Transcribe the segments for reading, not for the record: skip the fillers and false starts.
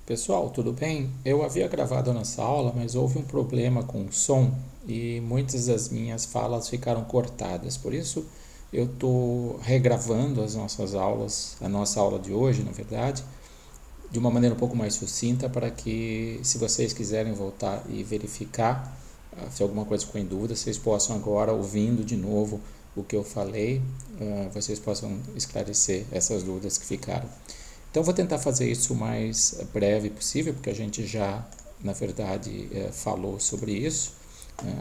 Pessoal, tudo bem? Eu havia gravado a nossa aula, mas houve um problema com o som e muitas das minhas falas ficaram cortadas. Por isso, eu estou regravando as nossas aulas, a nossa aula de hoje, na verdade, de uma maneira um pouco mais sucinta para que, se vocês quiserem voltar e verificar se alguma coisa ficou em dúvida, vocês possam agora, ouvindo de novo o que eu falei, vocês possam esclarecer essas dúvidas que ficaram. Então, vou tentar fazer isso o mais breve possível, porque a gente já, na verdade, falou sobre isso.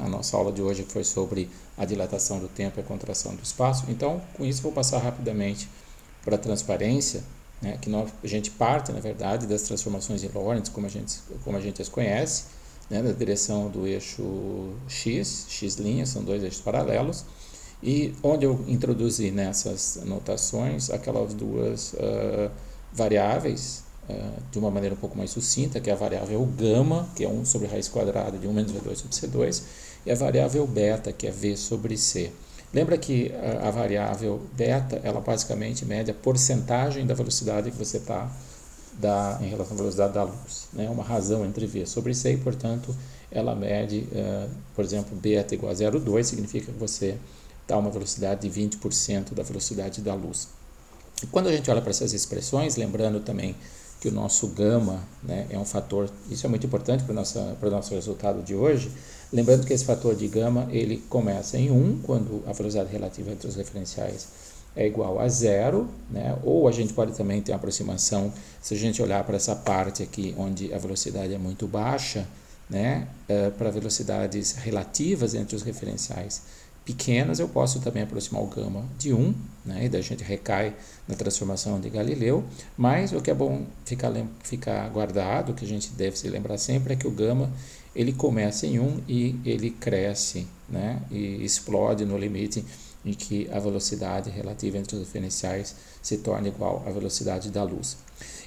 A nossa aula de hoje foi sobre a dilatação do tempo e a contração do espaço. Então, com isso, vou passar rapidamente para a transparência, né, que a gente parte, na verdade, das transformações de Lorentz, como a gente as conhece, né, da direção do eixo x', são dois eixos paralelos, e onde eu introduzi nessas notações aquelas duas variáveis de uma maneira um pouco mais sucinta, que é a variável gama, que é 1 sobre raiz quadrada de 1 menos V2 sobre C2, e a variável beta, que é V sobre C. Lembra que a variável beta, ela basicamente mede a porcentagem da velocidade que você está em relação à velocidade da luz. Né? Uma razão entre V sobre C, e, portanto, ela mede, por exemplo, beta igual a 0,2, significa que você está a uma velocidade de 20% da velocidade da luz. E quando a gente olha para essas expressões, lembrando também que o nosso gama, né, é um fator, isso é muito importante para o nosso resultado de hoje, lembrando que esse fator de gama, ele começa em 1, quando a velocidade relativa entre os referenciais é igual a 0, né, ou a gente pode também ter uma aproximação, se a gente olhar para essa parte aqui, onde a velocidade é muito baixa, né, para velocidades relativas entre os referenciais pequenas, eu posso também aproximar o gama de 1, né, e daí a gente recai na transformação de Galileu, mas o que é bom ficar guardado, que a gente deve se lembrar sempre, é que o gama ele começa em 1 e ele cresce, né, e explode no limite em que a velocidade relativa entre os referenciais se torna igual à velocidade da luz.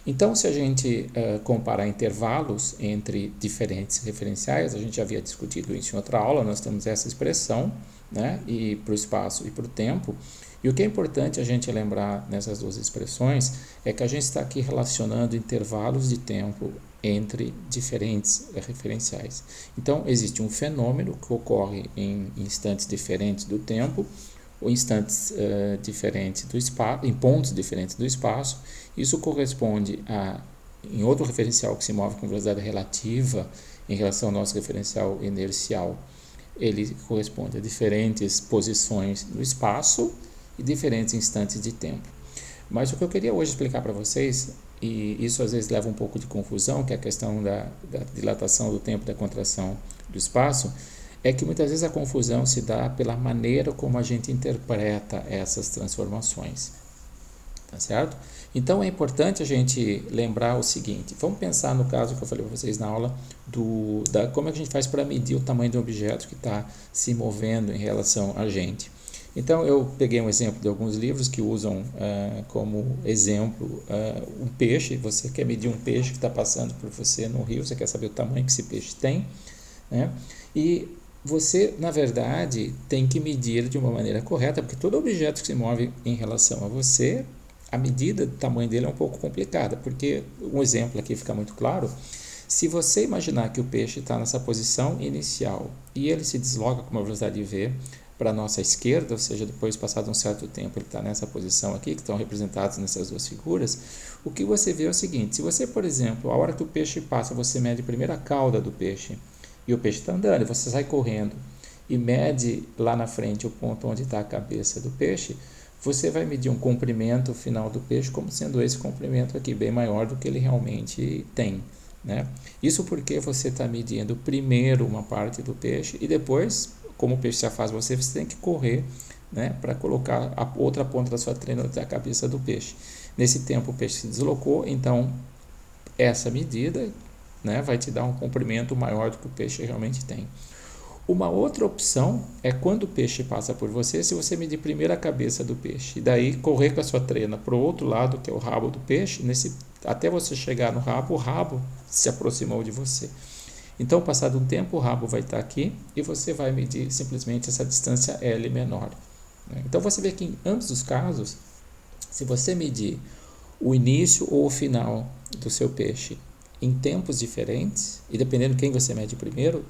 Então, se a gente comparar intervalos entre diferentes referenciais, a gente já havia discutido isso em outra aula, nós temos essa expressão, né, e para o espaço e para o tempo. E o que é importante a gente lembrar nessas duas expressões é que a gente está aqui relacionando intervalos de tempo entre diferentes referenciais. Então, existe um fenômeno que ocorre em instantes diferentes do tempo, ou instantes diferentes do espaço, em pontos diferentes do espaço. Isso corresponde em outro referencial que se move com velocidade relativa em relação ao nosso referencial inercial. Ele corresponde a diferentes posições no espaço e diferentes instantes de tempo. Mas o que eu queria hoje explicar para vocês, e isso às vezes leva um pouco de confusão, que é a questão da dilatação do tempo e da contração do espaço, é que muitas vezes a confusão se dá pela maneira como a gente interpreta essas transformações. Tá certo? Então é importante a gente lembrar o seguinte, vamos pensar no caso que eu falei para vocês na aula, como é que a gente faz para medir o tamanho do objeto que está se movendo em relação a gente. Então eu peguei um exemplo de alguns livros que usam como exemplo um peixe. Você quer medir um peixe que está passando por você no rio, você quer saber o tamanho que esse peixe tem, né? E você, na verdade, tem que medir de uma maneira correta, porque todo objeto que se move em relação a você, a medida do tamanho dele é um pouco complicada, porque um exemplo aqui fica muito claro. Se você imaginar que o peixe está nessa posição inicial e ele se desloca com uma velocidade v para a nossa esquerda, ou seja, depois passado um certo tempo ele está nessa posição aqui, que estão representados nessas duas figuras, o que você vê é o seguinte: se você, por exemplo, a hora que o peixe passa, você mede primeiro a cauda do peixe, e o peixe está andando, e você sai correndo e mede lá na frente o ponto onde está a cabeça do peixe, você vai medir um comprimento final do peixe como sendo esse comprimento aqui, bem maior do que ele realmente tem, né? Isso porque você está medindo primeiro uma parte do peixe e depois, como o peixe se afasta você tem que correr, né, para colocar a outra ponta da sua trena até a cabeça do peixe. Nesse tempo o peixe se deslocou, então essa medida, né, vai te dar um comprimento maior do que o peixe realmente tem. Uma outra opção é quando o peixe passa por você, se você medir primeiro a cabeça do peixe e daí correr com a sua trena para o outro lado, que é o rabo do peixe, até você chegar no rabo, o rabo se aproximou de você. Então, passado um tempo, o rabo vai estar aqui e você vai medir simplesmente essa distância L menor. Então, você vê que em ambos os casos, se você medir o início ou o final do seu peixe em tempos diferentes, e dependendo de quem você mede primeiro,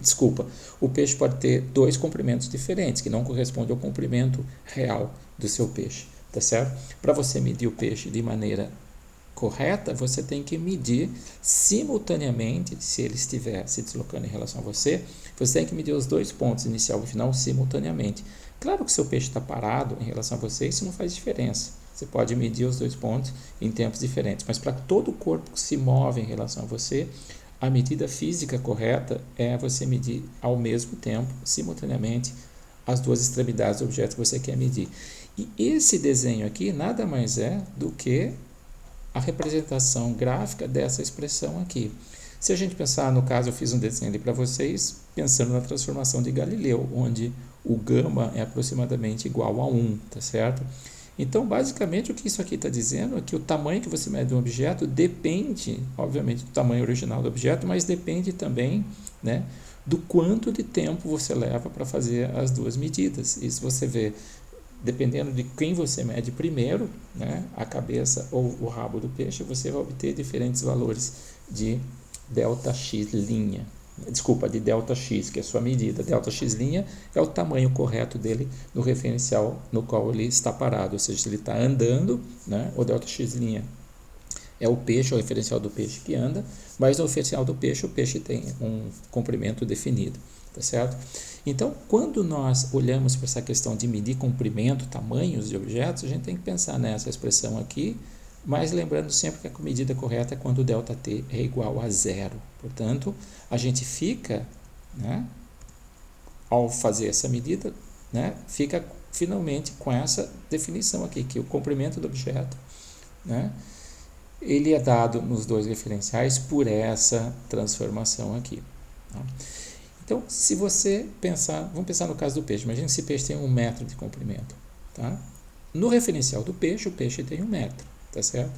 desculpa, o peixe pode ter dois comprimentos diferentes, que não correspondem ao comprimento real do seu peixe, tá certo? Para você medir o peixe de maneira correta, você tem que medir simultaneamente, se ele estiver se deslocando em relação a você, você tem que medir os dois pontos, inicial e final, simultaneamente. Claro que seu peixe está parado em relação a você, isso não faz diferença. Você pode medir os dois pontos em tempos diferentes, mas para todo o corpo que se move em relação a você, a medida física correta é você medir ao mesmo tempo, simultaneamente, as duas extremidades do objeto que você quer medir. E esse desenho aqui nada mais é do que a representação gráfica dessa expressão aqui. Se a gente pensar, no caso eu fiz um desenho ali para vocês, pensando na transformação de Galileu, onde o gama é aproximadamente igual a 1, tá certo? Então, basicamente, o que isso aqui está dizendo é que o tamanho que você mede um objeto depende, obviamente, do tamanho original do objeto, mas depende também, né, do quanto de tempo você leva para fazer as duas medidas. Isso você vê, dependendo de quem você mede primeiro, né, a cabeça ou o rabo do peixe, você vai obter diferentes valores de ΔX'. Desculpa, de ΔX, que é a sua medida. ΔX' é o tamanho correto dele no referencial no qual ele está parado, ou seja, se ele está andando, né, o ΔX' é o peixe, o referencial do peixe que anda, mas no referencial do peixe, o peixe tem um comprimento definido, tá certo? Então, quando nós olhamos para essa questão de medir comprimento, tamanhos de objetos, a gente tem que pensar nessa expressão aqui, mas lembrando sempre que a medida correta é quando o ΔT é igual a 0. Portanto, a gente fica, né, ao fazer essa medida, né, fica finalmente com essa definição aqui, que o comprimento do objeto, né, ele é dado nos dois referenciais por essa transformação aqui. Tá? Então, se você pensar, vamos pensar no caso do peixe, imagine se o peixe tem 1 metro de comprimento. Tá? No referencial do peixe, o peixe tem 1 metro, tá certo?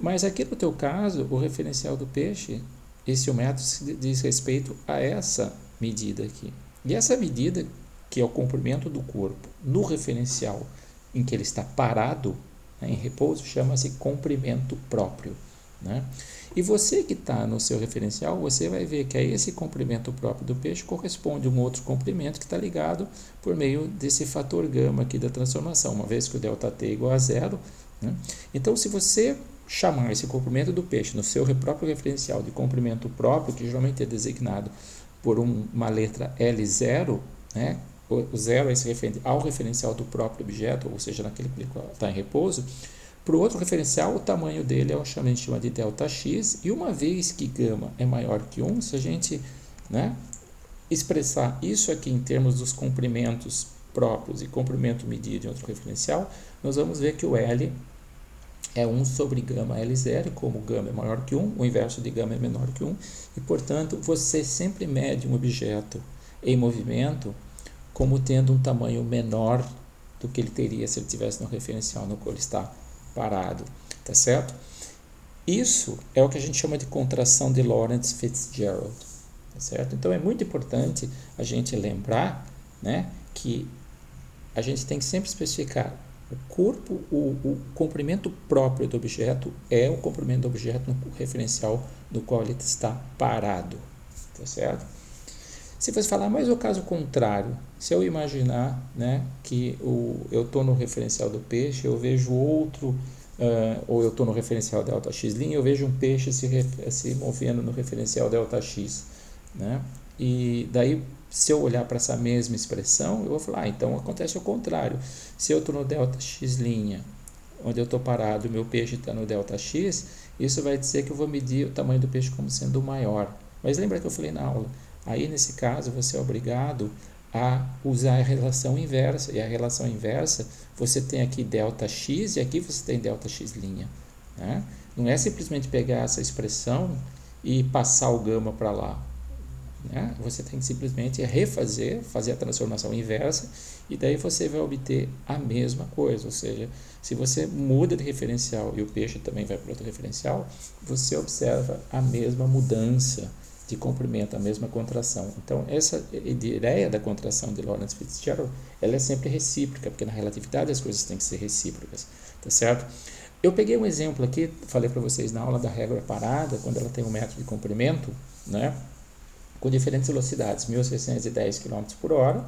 Mas aqui no teu caso, o referencial do peixe, esse 1 metro diz respeito a essa medida aqui. E essa medida, que é o comprimento do corpo no referencial em que ele está parado, né, em repouso, chama-se comprimento próprio. Né? E você que está no seu referencial, você vai ver que a esse comprimento próprio do peixe corresponde um outro comprimento que está ligado por meio desse fator gama aqui da transformação, uma vez que o ΔT é igual a 0. Né? Então, se você chamar esse comprimento do peixe no seu próprio referencial de comprimento próprio, que geralmente é designado por uma letra L0, né? O 0 é esse referente ao referencial do próprio objeto, ou seja, naquele que está em repouso. Para o outro referencial, o tamanho dele a gente chama de ΔX, e uma vez que gama é maior que 1, se a gente, né, expressar isso aqui em termos dos comprimentos próprios e comprimento medido em outro referencial, nós vamos ver que o L é 1 sobre gama L0, como gama é maior que 1, o inverso de gama é menor que 1, e, portanto, você sempre mede um objeto em movimento como tendo um tamanho menor do que ele teria se ele estivesse no referencial no qual ele está parado, tá certo? Isso é o que a gente chama de contração de Lorentz Fitzgerald, tá certo? Então é muito importante a gente lembrar, né, que a gente tem que sempre especificar o corpo, o comprimento próprio do objeto é o comprimento do objeto no referencial no qual ele está parado, tá certo? Se você falar, mas o caso contrário, se eu imaginar, né, que eu estou no referencial do peixe, eu vejo outro, ou eu estou no referencial ΔX', eu vejo um peixe se movendo no referencial ΔX. Né? E daí, se eu olhar para essa mesma expressão, eu vou falar, então acontece o contrário. Se eu estou no ΔX', onde eu estou parado e meu peixe está no ΔX, isso vai dizer que eu vou medir o tamanho do peixe como sendo maior. Mas lembra que eu falei na aula? Aí, nesse caso, você é obrigado a usar a relação inversa. E a relação inversa, você tem aqui ΔX e aqui você tem ΔX'. Né? Não é simplesmente pegar essa expressão e passar o gama para lá. Né? Você tem que simplesmente fazer a transformação inversa, e daí você vai obter a mesma coisa. Ou seja, se você muda de referencial e o peixe também vai para outro referencial, você observa a mesma mudança de comprimento, a mesma contração. Então, essa ideia da contração de Lorentz Fitzgerald, ela é sempre recíproca, porque na relatividade as coisas têm que ser recíprocas, tá certo? Eu peguei um exemplo aqui, falei para vocês na aula da régua parada, quando ela tem 1 metro de comprimento, né, com diferentes velocidades, 1.610 km por hora,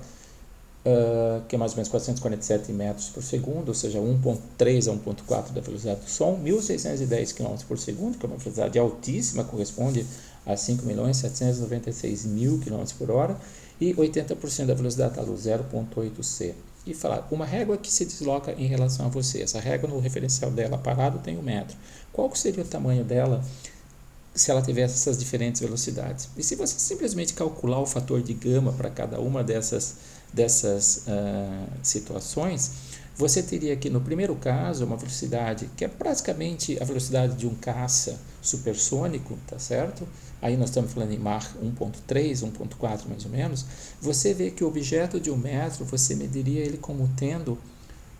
que é mais ou menos 447 metros por segundo, ou seja, 1.3 a 1.4 da velocidade do som, 1.610 km por segundo, que é uma velocidade altíssima, corresponde a 5.796.000 km por hora, e 80% da velocidade da luz, 0.8 c. E falar, uma régua que se desloca em relação a você, essa régua no referencial dela parado tem 1 metro. Qual seria o tamanho dela se ela tivesse essas diferentes velocidades? E se você simplesmente calcular o fator de gama para cada uma dessas situações, você teria aqui no primeiro caso uma velocidade que é praticamente a velocidade de um caça supersônico, tá certo? Aí nós estamos falando em Mach 1.3, 1.4 mais ou menos. Você vê que o objeto de 1 metro, você mediria ele como tendo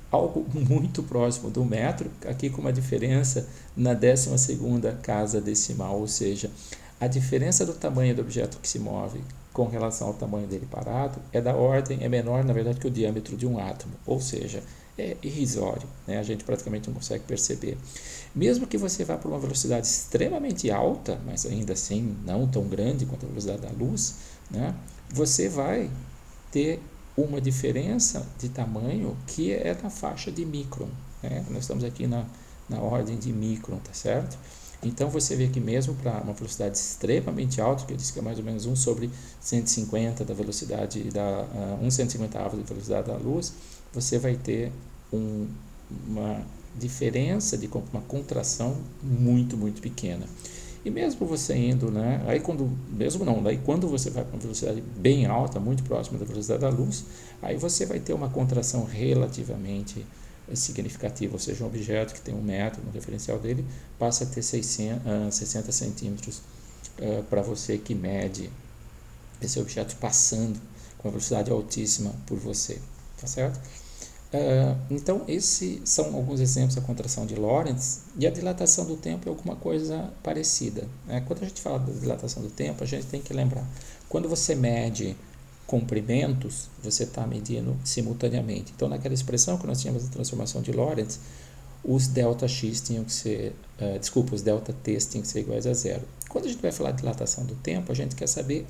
algo muito próximo do metro, aqui com uma diferença na 12ª casa decimal, ou seja, a diferença do tamanho do objeto que se move com relação ao tamanho dele parado é da ordem, é menor na verdade que o diâmetro de um átomo, ou seja, é irrisório, né? A gente praticamente não consegue perceber. Mesmo que você vá para uma velocidade extremamente alta, mas ainda assim não tão grande quanto a velocidade da luz, né? Você vai ter uma diferença de tamanho que é na faixa de micron, né? Nós estamos aqui na ordem de micron, tá certo? Então você vê que mesmo para uma velocidade extremamente alta, que eu disse que é mais ou menos 1 sobre 150 da velocidade da 1/150avo da velocidade da luz, você vai ter uma diferença de uma contração muito, muito pequena. E mesmo você indo, né, aí quando você vai para uma velocidade bem alta, muito próxima da velocidade da luz, aí você vai ter uma contração relativamente significativa, ou seja, um objeto que tem 1 metro no referencial dele passa a ter 60 centímetros para você que mede esse objeto passando com uma velocidade altíssima por você, tá certo? Então, esses são alguns exemplos da contração de Lorentz, e a dilatação do tempo é alguma coisa parecida, né? Quando a gente fala da dilatação do tempo, a gente tem que lembrar, quando você mede comprimentos, você está medindo simultaneamente. Então, naquela expressão que nós tínhamos da transformação de Lorentz, os ΔX tinham que ser, os ΔT tinham que ser iguais a zero. Quando a gente vai falar de dilatação do tempo, a gente quer saber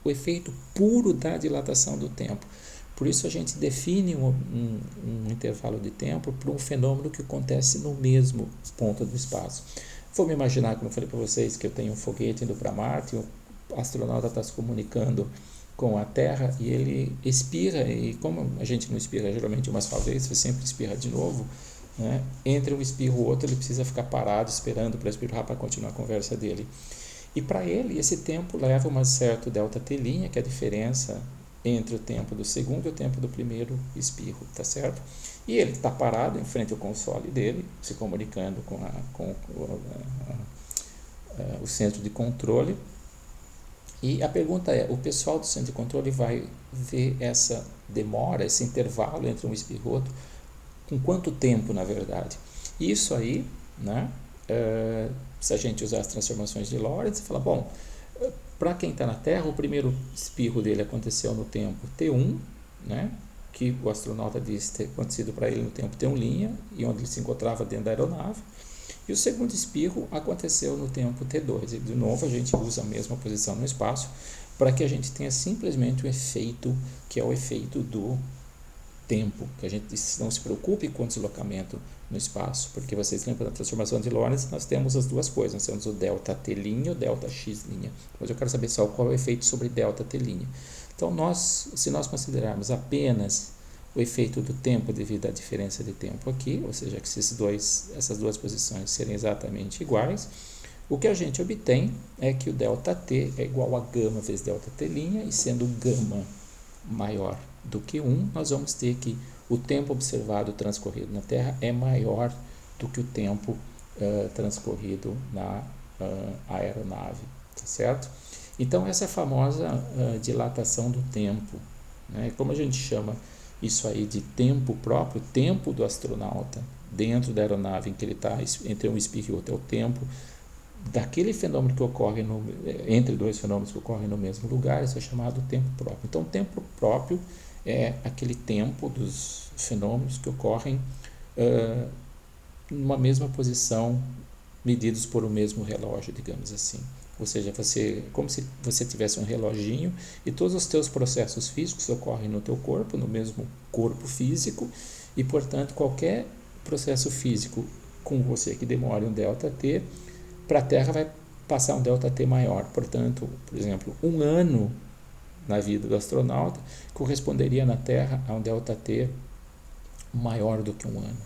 o efeito puro da dilatação do tempo. Por isso a gente define um intervalo de tempo para um fenômeno que acontece no mesmo ponto do espaço. Vou me imaginar, como eu falei para vocês, que eu tenho um foguete indo para Marte, o astronauta está se comunicando com a Terra e ele espirra, e como a gente não espirra geralmente uma só vez, você sempre espirra de novo, né? Entre um espirro e o outro ele precisa ficar parado esperando para espirrar para continuar a conversa dele. E para ele esse tempo leva uma certa ΔT', que é a diferença entre o tempo do segundo e o tempo do primeiro espirro, tá certo? E ele está parado em frente ao console dele, se comunicando com o centro de controle. E a pergunta é, o pessoal do centro de controle vai ver essa demora, esse intervalo entre um espirro e outro, com quanto tempo, na verdade? Isso aí, né, se a gente usar as transformações de Lorentz, fala, bom, para quem está na Terra, o primeiro espirro dele aconteceu no tempo T1, né, que o astronauta disse ter acontecido para ele no tempo T1', e onde ele se encontrava dentro da aeronave. E o segundo espirro aconteceu no tempo T2. E, de novo, a gente usa a mesma posição no espaço para que a gente tenha simplesmente o efeito, que é o efeito do tempo, que a gente não se preocupe com o deslocamento no espaço, porque vocês lembram da transformação de Lorentz, nós temos as duas coisas, nós temos o ΔT' e o ΔX', mas eu quero saber só qual é o efeito sobre ΔT'. Então, se nós considerarmos apenas o efeito do tempo devido à diferença de tempo aqui, ou seja, que se essas duas posições serem exatamente iguais, o que a gente obtém é que o ΔT é igual a gama vezes ΔT', e sendo gama maior do que 1, nós vamos ter que o tempo observado transcorrido na Terra é maior do que o tempo transcorrido na aeronave, tá certo? Então, essa é a famosa dilatação do tempo, né? Como a gente chama isso aí de tempo próprio, tempo do astronauta dentro da aeronave em que ele está, entre um espirro e outro, é o tempo daquele fenômeno que ocorre entre dois fenômenos que ocorrem no mesmo lugar, isso é chamado tempo próprio. Então, o tempo próprio é aquele tempo dos fenômenos que ocorrem numa mesma posição, medidos por o mesmo relógio, digamos assim. Ou seja, como se você tivesse um reloginho e todos os teus processos físicos ocorrem no teu corpo, no mesmo corpo físico, e, portanto, qualquer processo físico com você que demore um ΔT, para a Terra vai passar um ΔT maior. Portanto, por exemplo, um ano na vida do astronauta corresponderia na Terra a um ΔT maior do que um ano,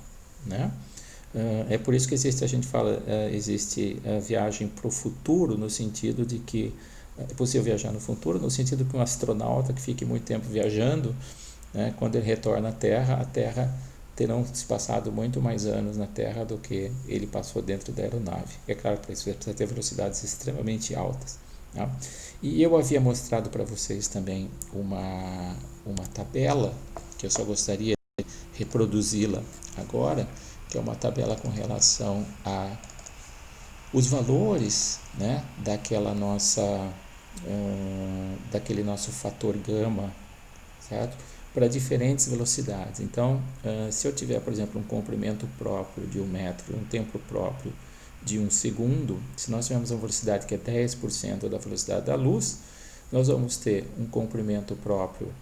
né? É por isso que existe, a gente fala, existe a viagem para o futuro, no sentido de que é possível viajar no futuro, no sentido que um astronauta que fique muito tempo viajando, né, quando ele retorna à Terra, a Terra terão se passado muito mais anos na Terra do que ele passou dentro da aeronave. É claro que isso precisa ter velocidades extremamente altas. Tá? E eu havia mostrado para vocês também uma tabela, que eu só gostaria de reproduzi-la agora, que é uma tabela com relação a os valores, né, daquele nosso fator gama, certo? Para diferentes velocidades. Então, se eu tiver, por exemplo, um comprimento próprio de 1 metro, um tempo próprio de 1 segundo, se nós tivermos uma velocidade que é 10% da velocidade da luz, nós vamos ter um comprimento próprio,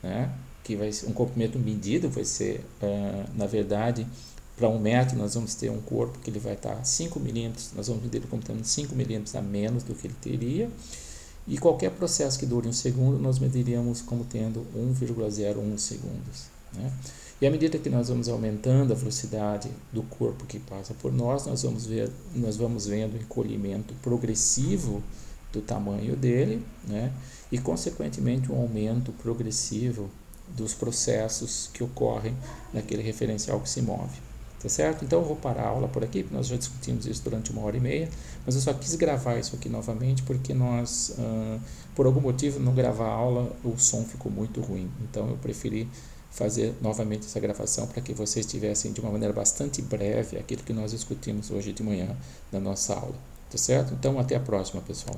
né, que vai ser um comprimento medido, vai ser, na verdade, para 1 metro nós vamos ter um corpo que ele vai estar 5 milímetros, nós vamos medir ele como tendo 5 milímetros a menos do que ele teria, e qualquer processo que dure 1 segundo nós mediríamos como tendo 1,01 segundos, né? E à medida que nós vamos aumentando a velocidade do corpo que passa por nós vamos vendo o encolhimento progressivo do tamanho dele, né? E consequentemente um aumento progressivo dos processos que ocorrem naquele referencial que se move. Tá certo? Então eu vou parar a aula por aqui, porque nós já discutimos isso durante 1 hora e meia, mas eu só quis gravar isso aqui novamente porque nós, por algum motivo, no gravar a aula o som ficou muito ruim. Então eu preferi fazer novamente essa gravação para que vocês tivessem de uma maneira bastante breve aquilo que nós discutimos hoje de manhã na nossa aula. Tá certo? Então até a próxima, pessoal.